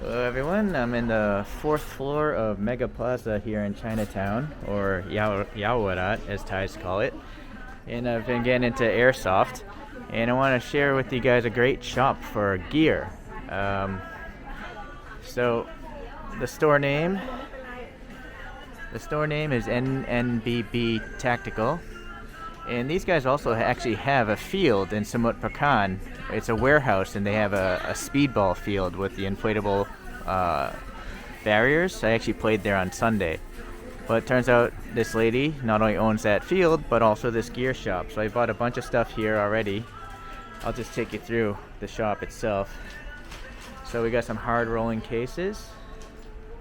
Hello everyone, I'm in the 4th floor of Mega Plaza here in Chinatown, or Yaowarat as Thais call it. And I've been getting into airsoft, and I want to share with you guys a great shop for gear. So the store name is NNBB Tactical. And these guys also actually have a field in Samut Prakan. It's a warehouse, and they have a speedball field with the inflatable barriers. I actually played there on Sunday. But it turns out this lady not only owns that field, but also this gear shop. So I bought a bunch of stuff here already. I'll just take you through the shop itself. So we got some hard rolling cases.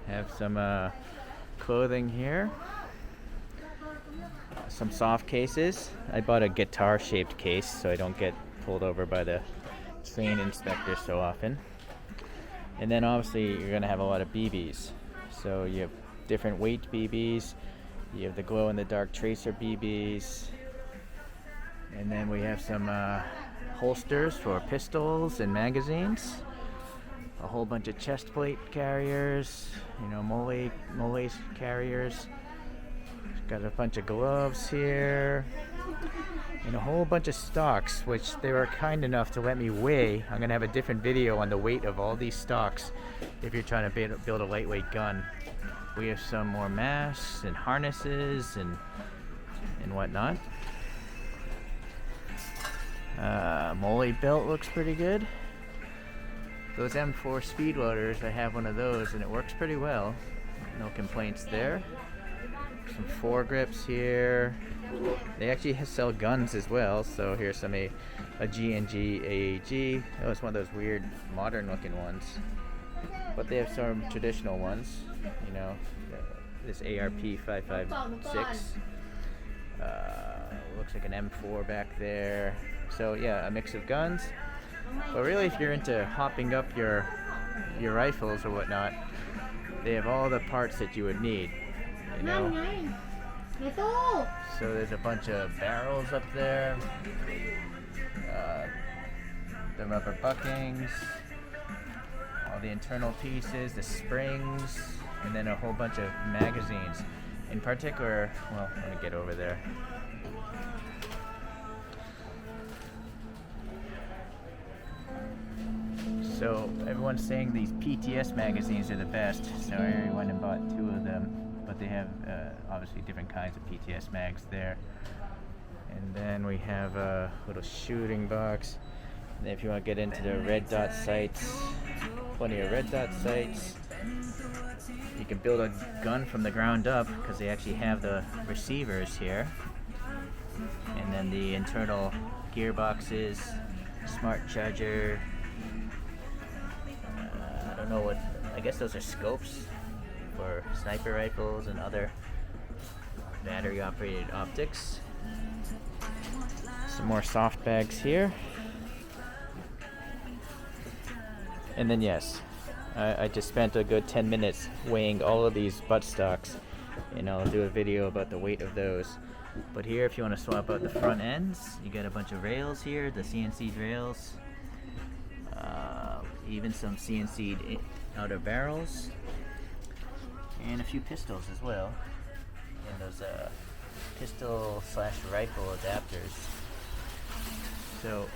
Have some clothing here. Some soft cases. I bought a guitar shaped case so I don't get pulled over by the train inspector so often. And then obviously you're going to have a lot of BBs. So you have different weight BBs, you have the glow in the dark tracer BBs, and then we have some holsters for pistols and magazines, a whole bunch of chest plate carriers, mole carriers. Got a bunch of gloves here, and a whole bunch of stocks, which they were kind enough to let me weigh. I'm gonna have a different video on the weight of all these stocks if you're trying to build a lightweight gun. We have some more masks and harnesses and whatnot. Mole belt looks pretty good. Those M4 speed loaders, I have one of those and it works pretty well. No complaints there. Some foregrips here. They actually sell guns as well. So here's some a G&G AAG. Oh, it's one of those weird modern looking ones. But they have some traditional ones. This ARP 556. Looks like an M4 back there. So yeah, a mix of guns. But really, if you're into hopping up your rifles or whatnot, they have all the parts that you would need. So there's a bunch of barrels up there, the rubber buckings, all the internal pieces, the springs, and then a whole bunch of magazines. In particular, well, let me get over there. So everyone's saying these PTS magazines are the best, so I went and bought 2 of them. But they have obviously different kinds of PTS mags there. And then we have a little shooting box. And if you want to get into the red dot sights, plenty of red dot sights. You can build a gun from the ground up because they actually have the receivers here. And then the internal gearboxes, smart charger. I don't know I guess those are scopes for sniper rifles and other battery operated optics. Some more soft bags here. And then yes, I just spent a good 10 minutes weighing all of these buttstocks, and I'll do a video about the weight of those. But here, if you want to swap out the front ends, you got a bunch of rails here, the CNC rails, even some CNC'd outer barrels, and a few pistols as well, and those pistol/rifle adapters. So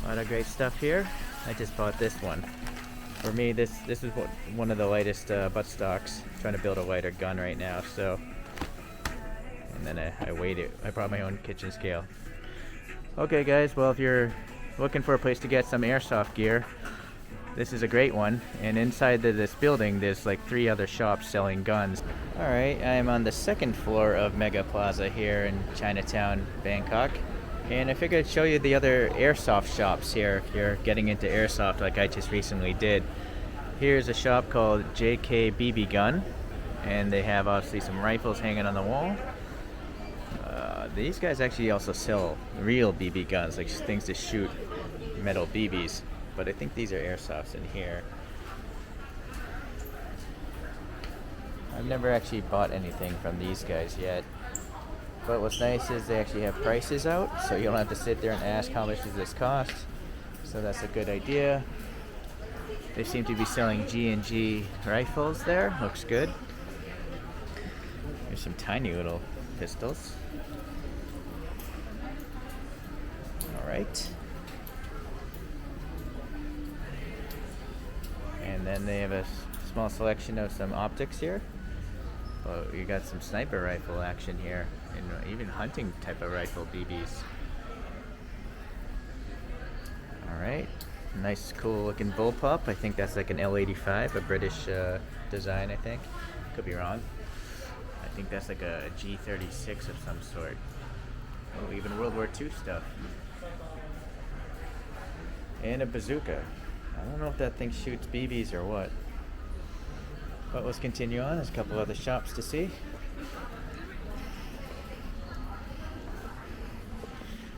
a lot of great stuff here. I just bought this one. For me, this is one of the lightest buttstocks. Trying to build a lighter gun right now. So, and then I weighed it. I brought my own kitchen scale. Okay, guys. Well, if you're looking for a place to get some airsoft gear, this is a great one. And inside this building, there's like 3 other shops selling guns. Alright, I am on the 2nd floor of Mega Plaza here in Chinatown, Bangkok. And I figured I'd show you the other airsoft shops here if you're getting into airsoft like I just recently did. Here's a shop called JK BB Gun. And they have obviously some rifles hanging on the wall. These guys actually also sell real BB guns, like things to shoot metal BBs. But I think these are airsofts in here. I've never actually bought anything from these guys yet. But what's nice is they actually have prices out, so you don't have to sit there and ask how much does this cost. So that's a good idea. They seem to be selling G&G rifles there. Looks good. There's some tiny little pistols. Alright. And then they have a small selection of some optics here. Well, you got some sniper rifle action here, and even hunting type of rifle BBs. Alright. Nice, cool looking bullpup. I think that's like an L85, a British design, I think. Could be wrong. I think that's like a G36 of some sort. Oh, even World War II stuff. And a bazooka. I don't know if that thing shoots BBs or what. But let's continue on. There's a couple other shops to see.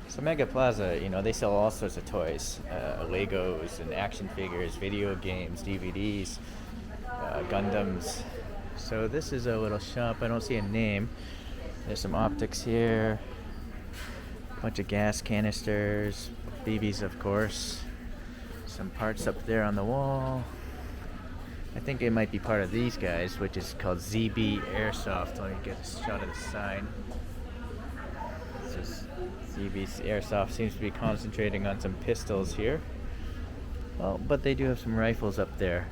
So Mega Plaza, you know, they sell all sorts of toys. Legos and action figures, video games, DVDs, Gundams. So this is a little shop. I don't see a name. There's some optics here. A bunch of gas canisters. BBs, of course. Some parts up there on the wall. I think they might be part of these guys, which is called Cbs Airsoft. Let me get a shot of the sign. This is Cbs Airsoft. Seems to be concentrating on some pistols here. Well, but they do have some rifles up there.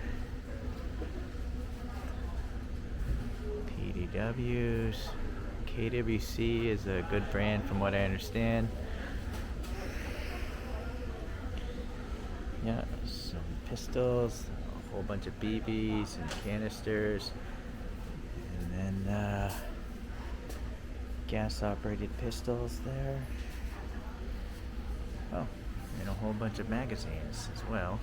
PDWs. KWC is a good brand from what I understand. Yeah, some pistols, a whole bunch of BBs and canisters, and then gas-operated pistols there. Oh, and a whole bunch of magazines as well.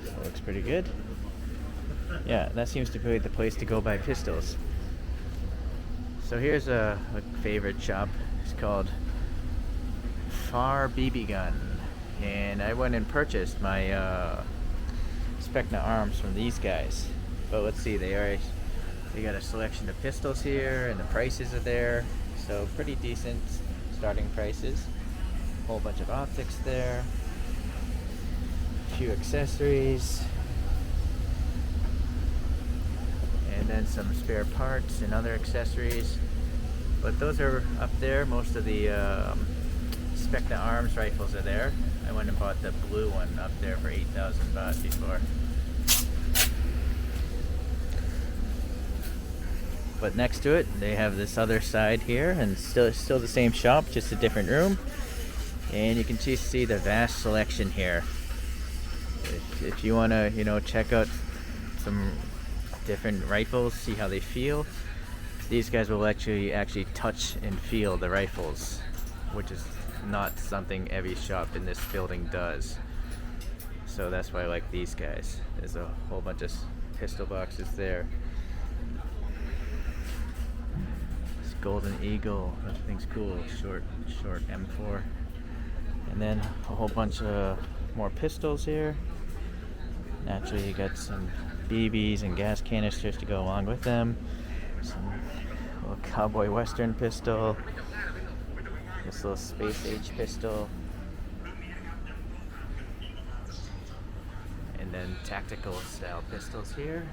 So looks pretty good. Yeah, that seems to be the place to go buy pistols. So here's a favorite shop. It's called Far BB Gun, and I went and purchased my Specna arms from these guys. But let's see, they got a selection of pistols here, and the prices are there, so pretty decent starting prices. A whole bunch of optics there, a few accessories, and then some spare parts and other accessories. But those are up there. Most of the Specna arms rifles are there. I went and bought the blue one up there for 8,000 baht before. But next to it, they have this other side here, and still the same shop, just a different room. And you can just see the vast selection here. If you want to, you know, check out some different rifles, see how they feel, these guys will actually touch and feel the rifles, which is not something every shop in this building does. So that's why I like these guys. There's a whole bunch of pistol boxes there. This Golden Eagle, that thing's cool. Short M4. And then a whole bunch of more pistols here. Naturally, you got some BBs and gas canisters to go along with them. Some little cowboy western pistol. This little space age pistol. And then tactical style pistols here.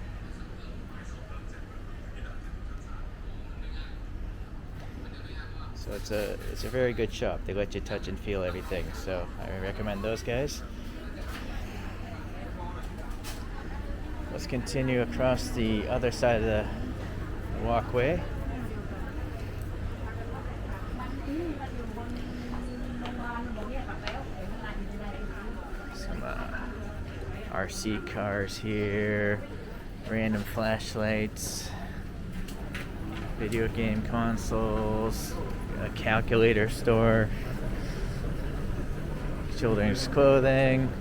So it's a very good shop. They let you touch and feel everything. So I recommend those guys. Let's continue across the other side of the walkway. Some RC cars here, random flashlights, video game consoles, a calculator store, children's clothing.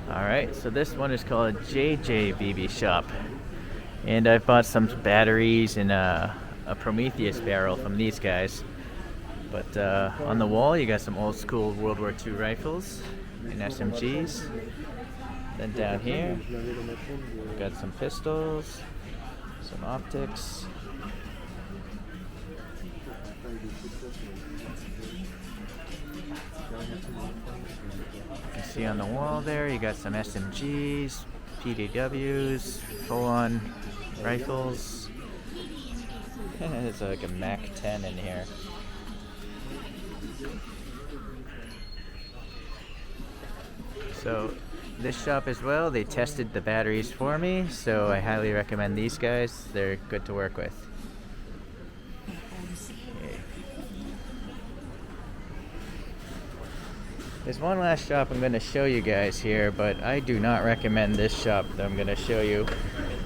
Alright, so this one is called JJ BB Shop. And I've bought some batteries and a Prometheus barrel from these guys. But on the wall you got some old school World War II rifles and SMGs. Then down here, we've got some pistols, some optics, You can see on the wall there, you got some SMGs, PDWs, full-on rifles. There's like a Mac 10 in here. So this shop as well, they tested the batteries for me, so I highly recommend these guys. They're good to work with. Okay. There's one last shop I'm going to show you guys here, but I do not recommend this shop that I'm going to show you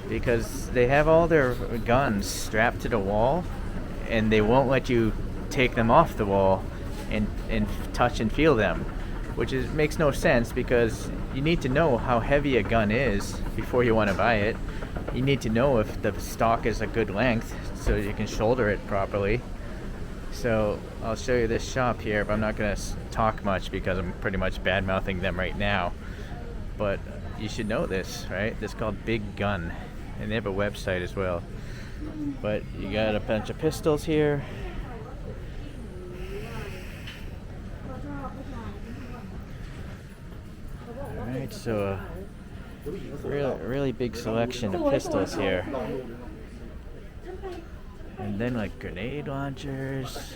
because they have all their guns strapped to the wall and they won't let you take them off the wall and touch and feel them, which makes no sense because you need to know how heavy a gun is before you want to buy it. You need to know if the stock is a good length so you can shoulder it properly. So I'll show you this shop here, but I'm not going to talk much because I'm pretty much bad-mouthing them right now. But you should know this, right? This is called Big Gun, and they have a website as well. But you got a bunch of pistols here. Alright, so a really big selection of pistols here. And then like grenade launchers.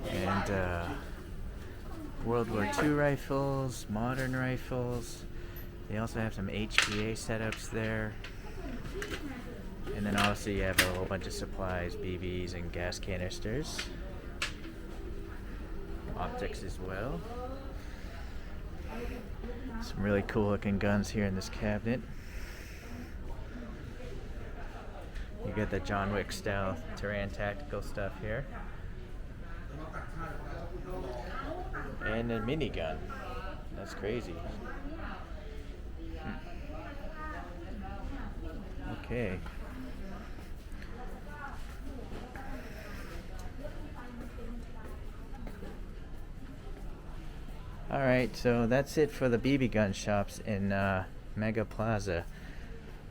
And World War II rifles, modern rifles. They also have some HPA setups there. And then also you have a whole bunch of supplies, BBs and gas canisters. Optics as well. Some really cool looking guns here in this cabinet. You get the John Wick style Terran tactical stuff here. And a minigun. That's crazy. Okay. Alright, so that's it for the BB gun shops in Mega Plaza.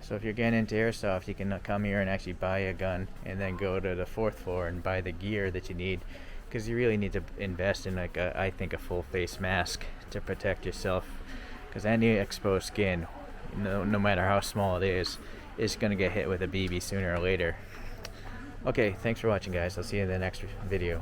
So if you're getting into airsoft, you can come here and actually buy a gun and then go to the 4th floor and buy the gear that you need, because you really need to invest in like I think a full face mask to protect yourself, because any exposed skin, no matter how small it is going to get hit with a BB sooner or later. Okay, thanks for watching guys. I'll see you in the next video.